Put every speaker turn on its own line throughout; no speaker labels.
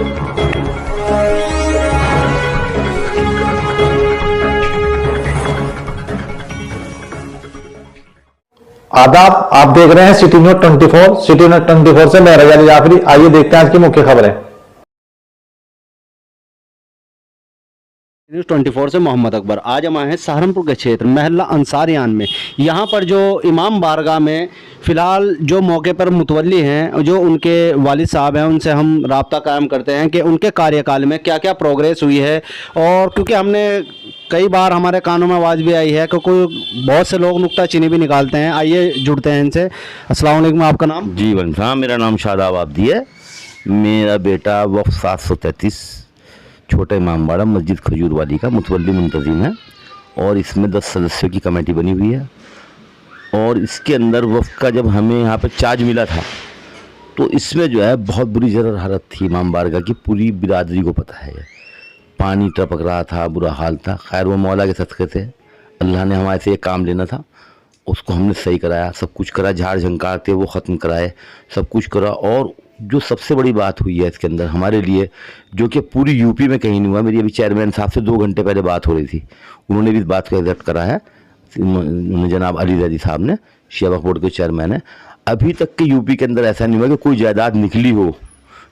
आदाब, आप देख रहे हैं सिटी न्यूज 24। सिटी न्यूज 24 से मैं रजा जाफरी। आइए देखते हैं आज की मुख्य खबरें।
न्यूज़ 24 से मोहम्मद अकबर। आज हम आए हैं सहारनपुर के क्षेत्र महल्ला अंसारियान में। यहाँ पर जो इमाम बारगाह में फ़िलहाल जो मौके पर मुतवल्ली हैं, जो उनके वालिद साहब हैं, उनसे हम राब्ता कायम करते हैं कि उनके कार्यकाल में क्या क्या प्रोग्रेस हुई है। और क्योंकि हमने कई बार हमारे कानों में आवाज़ भी आई है कि कोई बहुत से लोग नुक्ताचीनी भी निकालते हैं। आइए जुड़ते हैं इनसे। अस्सलाम वालेकुम, आपका नाम?
जी वंशा, मेरा नाम शादाब आब्दी है। मेरा बेटा वफ़ 733 छोटे इमामबाड़ा मस्जिद खजूर वाली का मुतवल्ली मुंतज़िम है और इसमें 10 सदस्यों की कमेटी बनी हुई है। और इसके अंदर वफ़ का जब हमें यहाँ पे चार्ज मिला था तो इसमें जो है बहुत बुरी ज़रूर हालत थी इमाम बारगाह की, पूरी बिरादरी को पता है। पानी टपक रहा था, बुरा हाल था। खैर वो मौला के सदक़े से अल्लाह ने हमारे से ये काम लेना था, उसको हमने सही कराया, सब कुछ करा, झाड़ झंकार थे वो ख़त्म कराए, सब कुछ करा। और जो सबसे बड़ी बात हुई है इसके अंदर हमारे लिए, जो कि पूरी यूपी में कहीं नहीं हुआ, मेरी अभी चेयरमैन साहब से 2 घंटे पहले बात हो रही थी, उन्होंने भी इस बात को एक्सेप्ट करा है। जनाब अली रजी साहब ने, शिया वक्फ बोर्ड के चेयरमैन है। अभी तक के यूपी के अंदर ऐसा नहीं हुआ कि कोई जायदाद निकली हो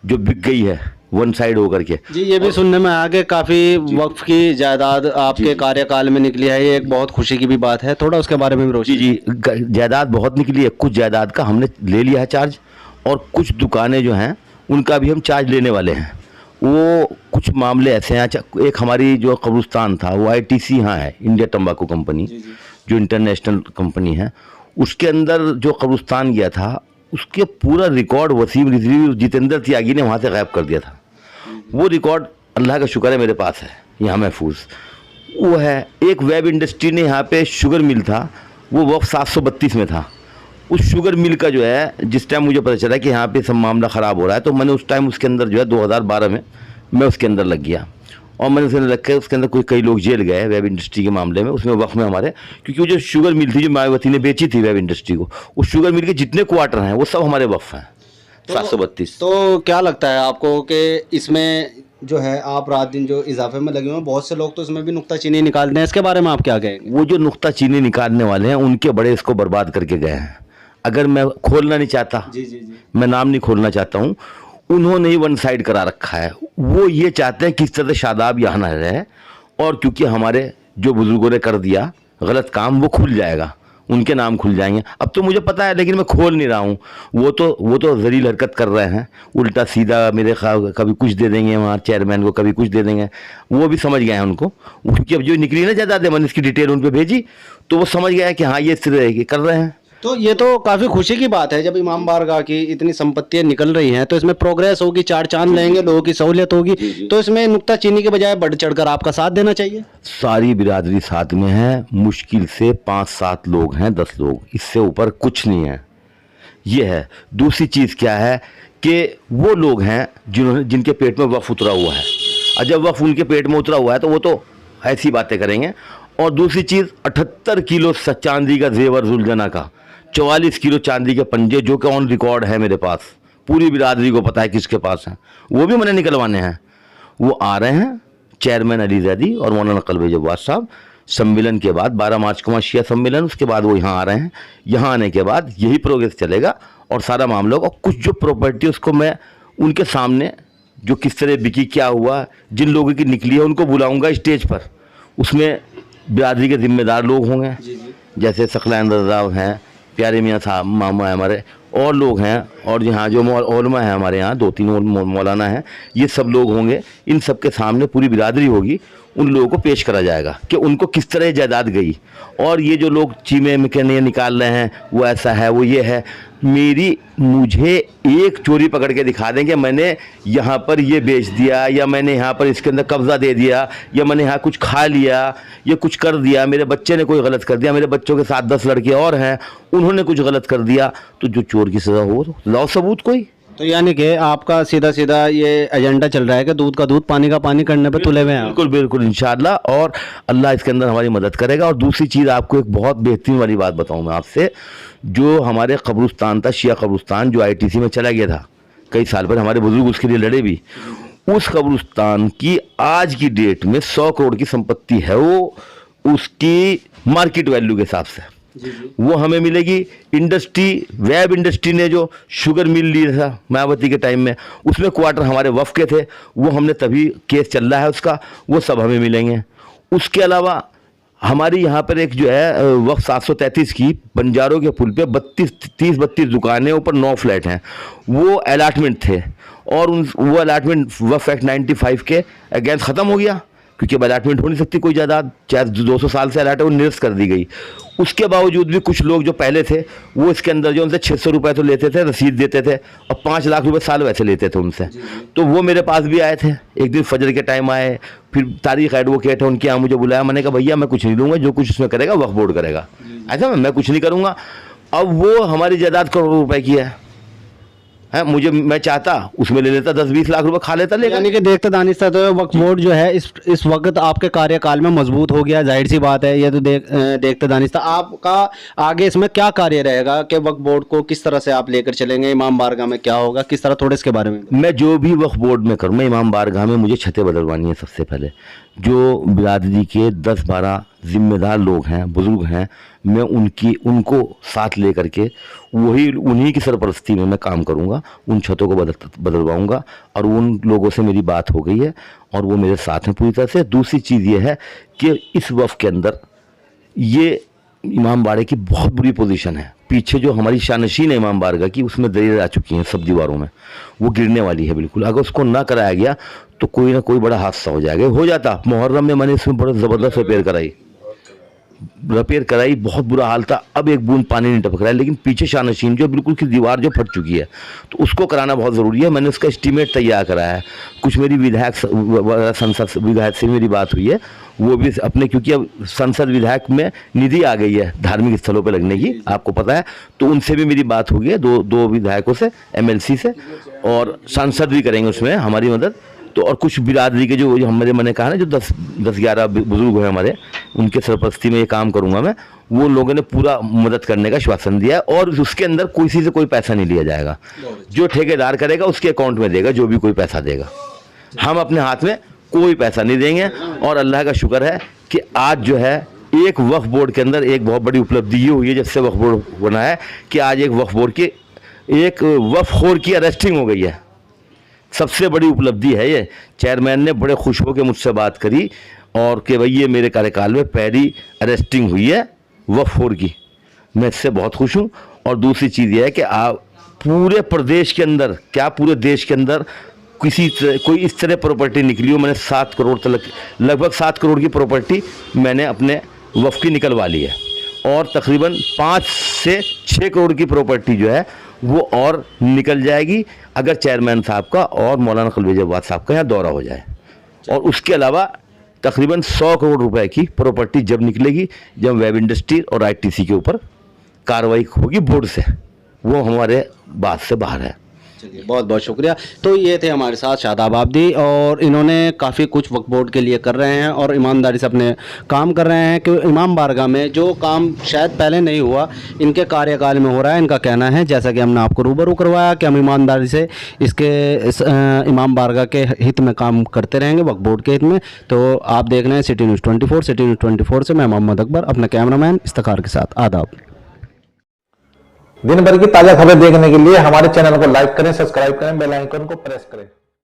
जो बिक गई है वन साइड होकर के।
जी, ये भी सुनने में आया कि काफ़ी वक्फ की जायदाद आपके कार्यकाल में निकली है। ये एक बहुत खुशी की भी बात है, थोड़ा उसके बारे में भी रोशनी।
जी, जायदाद बहुत निकली है। कुछ जायदाद का हमने ले लिया है चार्ज, और कुछ दुकानें जो हैं उनका भी हम चार्ज लेने वाले हैं। वो कुछ मामले ऐसे हैं। एक हमारी जो कब्रिस्तान था वो ITC यहाँ है, इंडिया तंबाकू कंपनी, जो इंटरनेशनल कंपनी है, उसके अंदर जो कब्रिस्तान गया था उसके पूरा रिकॉर्ड वसीम रिजवी जितेंद्र त्यागी ने वहाँ से गायब कर दिया था। वो रिकॉर्ड अल्लाह का शुक्र है मेरे पास है, यहाँ महफूज वो है। एक वेब इंडस्ट्री ने यहाँ पे शुगर मिल था, वो वक्त 732 में था। उस शुगर मिल का जो है, जिस टाइम मुझे पता चला कि यहाँ पे सब मामला ख़राब हो रहा है, तो मैंने उस टाइम उसके अंदर जो है 2012 में मैं उसके अंदर लग गया। और मैंने उसके अंदर लग के उसके अंदर कई लोग जेल गए वेब इंडस्ट्री के मामले में, उसमें वक्त में हमारे, क्योंकि वो जो शुगर मिल थी जो मायावती ने बेची थी वेब इंडस्ट्री को, उस शुगर मिल के जितने क्वार्टर हैं वो सब हमारे वक्फ हैं। 732।
तो क्या लगता है आपको कि इसमें जो है आप रात दिन जो इजाफे में लगे हुए हैं, बहुत से लोग तो इसमें भी नुक्ताचीनी निकालते हैं, इसके बारे में आप क्या कहेंगे?
वो जो नुक्ताचीनी निकालने वाले हैं उनके बड़े इसको बर्बाद करके गए हैं। अगर मैं खोलना नहीं चाहता, मैं नाम नहीं खोलना चाहता हूँ, उन्होंने ही वन साइड करा रखा है। वो ये चाहते हैं किस तरह से शादाब यहाँ न रहे, और क्योंकि हमारे जो बुजुर्गों ने कर दिया गलत काम, वो खुल जाएगा, उनके नाम खुल जाएंगे। अब तो मुझे पता है, लेकिन मैं खोल नहीं रहा हूँ। वो तो जलील हरकत कर रहे हैं, उल्टा सीधा मेरे कभी कुछ दे देंगे वहाँ चेयरमैन को, कभी कुछ दे देंगे। वो भी समझ गए हैं उनको, क्योंकि अब जो निकली ना जायदाद, मैंने इसकी डिटेल उन पर भेजी तो वो समझ गया कि हाँ ये इस तरह कर रहे हैं।
तो ये तो काफ़ी खुशी की बात है, जब इमाम बारगाह की इतनी संपत्तियां निकल रही हैं तो इसमें प्रोग्रेस होगी, चार चांद लेंगे, लोगों की सहूलियत होगी। तो इसमें नुक्ताचीनी के बजाय बढ़ चढ़कर आपका साथ देना चाहिए।
सारी बिरादरी साथ में है, मुश्किल से 5-7 लोग हैं, 10 लोग, इससे ऊपर कुछ नहीं है। ये है। दूसरी चीज़ क्या है कि वो लोग हैं जिनके पेट में वक्फ उतरा हुआ है, और जब वक्फ उनके पेट में उतरा हुआ है तो वो तो ऐसी बातें करेंगे। और दूसरी चीज़, 78 किलो चांदी का जेवर जुलझना का, 44 किलो चांदी के पंजे, जो कि ऑन रिकॉर्ड है मेरे पास, पूरी बिरादरी को पता है किसके पास है, वो भी मैंने निकलवाने हैं। वो आ रहे हैं चेयरमैन अली ज़ैदी और मौलाना क़ल्बे जब्बार साहब, सम्मेलन के बाद 12 मार्च को शिया सम्मेलन, उसके बाद वो यहाँ आ रहे हैं। यहाँ आने के बाद यही प्रोग्रेस चलेगा और सारा मामला। और कुछ जो प्रॉपर्टी उसको मैं उनके सामने, जो किस तरह बिकी, क्या हुआ, जिन लोगों की निकली है, उनको बुलाऊँगा स्टेज पर। उसमें बिरादरी के जिम्मेदार लोग होंगे, जैसे सकलैन रज़ा हैं, प्यारे मियाँ साहब मामा है हमारे, और लोग हैं, और यहाँ जो उलमा है हमारे यहाँ 2-3 मौलाना हैं, ये सब लोग होंगे। इन सब के सामने पूरी बिरादरी होगी, उन लोगों को पेश करा जाएगा कि उनको किस तरह जायदाद गई। और ये जो लोग चीमे में निकाल रहे हैं, वो ऐसा है, वो ये है, मुझे एक चोरी पकड़ के दिखा दें कि मैंने यहाँ पर ये बेच दिया, या मैंने यहाँ पर इसके अंदर कब्ज़ा दे दिया, या मैंने यहाँ कुछ खा लिया, या कुछ कर दिया, मेरे बच्चे ने कोई गलत कर दिया, मेरे बच्चों के साथ 10 लड़के और हैं, उन्होंने कुछ गलत कर दिया, तो जो चोर की सज़ा हो, लाओ सबूत कोई।
तो यानी कि आपका सीधा सीधा ये एजेंडा चल रहा है कि दूध का दूध पानी का पानी करने पे तुले हुए हैं।
बिल्कुल बिल्कुल, इंशाअल्लाह, और अल्लाह इसके अंदर हमारी मदद करेगा। और दूसरी चीज़, आपको एक बहुत बेहतरीन वाली बात बताऊं मैं आपसे, जो हमारे कब्रिस्तान था, शिया कब्रिस्तान, जो ITC में चला गया था कई साल पर, हमारे बुजुर्ग उसके लिए लड़े भी, उस कब्रिस्तान की आज की डेट में 100 करोड़ की संपत्ति है, वो उसकी मार्केट वैल्यू के हिसाब से वो हमें मिलेगी। इंडस्ट्री, वेब इंडस्ट्री ने जो शुगर मिल लिया था मायावती के टाइम में, उसमें क्वार्टर हमारे वफ़ के थे, वो हमने तभी केस चल रहा है उसका, वो सब हमें मिलेंगे। उसके अलावा हमारी यहाँ पर एक जो है वक्त 733 की बंजारों के पुल पे 30-32 दुकानें, ऊपर 9 फ्लैट हैं, वो अलाटमेंट थे और वो अलाटमेंट वक्फ एक्ट 95 के अगेंस्ट ख़त्म हो गया, क्योंकि अब अलाटमेंट हो नहीं सकती कोई जायदाद, चाहे 200 साल से अलाट है, वो निरस्त कर दी गई। उसके बावजूद भी कुछ लोग जो पहले थे वो इसके अंदर जो उनसे 600 रुपये तो लेते थे, रसीद देते थे, और 5 लाख रुपए साल वैसे लेते थे उनसे। तो वो मेरे पास भी आए थे, एक दिन फजर के टाइम आए, फिर तारीख एडवोकेट है उनके यहाँ मुझे बुलाया, मैंने कहा भैया मैं कुछ नहीं लूँगा, जो कुछ उसमें करेगा वक्फ बोर्ड करेगा, ऐसा मैं कुछ नहीं करूँगा। अब वो हमारी जायदाद करोड़ों रुपए की है, मैं चाहता उसमें ले लेता 10-20 लाख रुपए खा लेता, लेकिन
यानी कि देखते दानिस्ता तो वक्फ बोर्ड जो है इस वक्त आपके कार्यकाल में मजबूत हो गया, जाहिर सी बात है। ये तो देखते दानिस्ता आपका आगे इसमें क्या कार्य रहेगा कि वक्फ बोर्ड को किस तरह से आप लेकर चलेंगे, इमाम बारगाह में क्या होगा, किस तरह, थोड़े इसके बारे में।
मैं जो भी वक्फ बोर्ड में करूँ, मैं इमाम बारगाह में मुझे छतें बदलवानी है। सबसे पहले जो बिरादरी के 10-12 जिम्मेदार लोग हैं, बुजुर्ग हैं, मैं उनको साथ ले करके उन्हीं की सरपरस्ती में मैं काम करूंगा, उन छतों को बदलवाऊंगा, और उन लोगों से मेरी बात हो गई है और वो मेरे साथ हैं पूरी तरह से। दूसरी चीज़ ये है कि इस वक्फ के अंदर ये इमाम बाड़े की बहुत बुरी पोजीशन है, पीछे जो हमारी शानशीन है इमाम बारगाह की, उसमें दरारें आ चुकी हैं सब दीवारों में, वो गिरने वाली है बिल्कुल। अगर उसको ना कराया गया तो कोई ना कोई बड़ा हादसा हो जाएगा, हो जाता। मुहर्रम में मैंने इसमें बड़ा ज़बरदस्त रिपेयर कराई, बहुत बुरा हाल था, अब एक बूंद पानी नहीं टपक रहा है, लेकिन पीछे शानशीन जो बिल्कुल की दीवार जो फट चुकी है, तो उसको कराना बहुत ज़रूरी है। मैंने उसका एस्टीमेट तैयार कराया है, कुछ मेरी संसद विधायक से मेरी बात हुई है, वो भी अपने, क्योंकि अब संसद विधायक में निधि आ गई है धार्मिक स्थलों पर लगने की, आपको पता है, तो उनसे भी मेरी बात हो गई है, दो विधायकों से, MLC से, और सांसद भी करेंगे उसमें हमारी मदद। तो और कुछ बिरादरी के जो मैंने कहा ना, जो 10-11 बुजुर्ग हैं हमारे, उनके सरपरस्ती में ये काम करूंगा मैं, वो लोगों ने पूरा मदद करने का आश्वासन दिया है, और उसके अंदर किसी से कोई पैसा नहीं लिया जाएगा, जो ठेकेदार करेगा उसके अकाउंट में देगा, जो भी कोई पैसा देगा, हम अपने हाथ में कोई पैसा नहीं देंगे। और अल्लाह का शुक्र है कि आज जो है एक वक्फ बोर्ड के अंदर एक बहुत बड़ी उपलब्धि ये हुई है, जब से वक्फ बोर्ड बना है, कि आज एक वक्फ बोर्ड की एक वक्फखोर की अरेस्टिंग हो गई है, सबसे बड़ी उपलब्धि है ये। चेयरमैन ने बड़े खुश होकर मुझसे बात करी और कि भाई ये मेरे कार्यकाल में पहली अरेस्टिंग हुई है वक्फ की, मैं इससे बहुत खुश हूँ। और दूसरी चीज़ ये है कि आप पूरे प्रदेश के अंदर, क्या पूरे देश के अंदर कोई इस तरह प्रॉपर्टी निकली हो, मैंने 7 करोड़ तक, लगभग 7 करोड़ की प्रॉपर्टी मैंने अपने वक्फ की निकलवा ली है, और तकरीबन 5 से 6 करोड़ की प्रॉपर्टी जो है वो और निकल जाएगी, अगर चेयरमैन साहब का और मौलाना खलवी जवाद साहब का यहाँ दौरा हो जाए। और उसके अलावा तकरीबन 100 करोड़ रुपए की प्रॉपर्टी जब निकलेगी, जब वेब इंडस्ट्री और ITC के ऊपर कार्रवाई होगी बोर्ड से, वो हमारे बात से बाहर है।
चलिए, बहुत बहुत शुक्रिया। तो ये थे हमारे साथ शादाब आबदी, और इन्होंने काफ़ी कुछ वक्फ बोर्ड के लिए कर रहे हैं और ईमानदारी से अपने काम कर रहे हैं, कि इमाम बारगाह में जो काम शायद पहले नहीं हुआ, इनके कार्यकाल में हो रहा है। इनका कहना है, जैसा कि हमने आपको रूबरू करवाया, कि हम ईमानदारी से इमाम बारगाह के हित में काम करते रहेंगे, वक्फ बोर्ड के हित में। तो आप देख रहे हैं सिटी न्यूज़ 24। सिटी न्यूज़ 24 से मैं मोहम्मद अकबर, अपने कैमरामैन इफ्तिखार के साथ। आदाब।
दिन भर की ताजा खबर देखने के लिए हमारे चैनल को लाइक करें, सब्सक्राइब करें, बेल आइकन को प्रेस करें।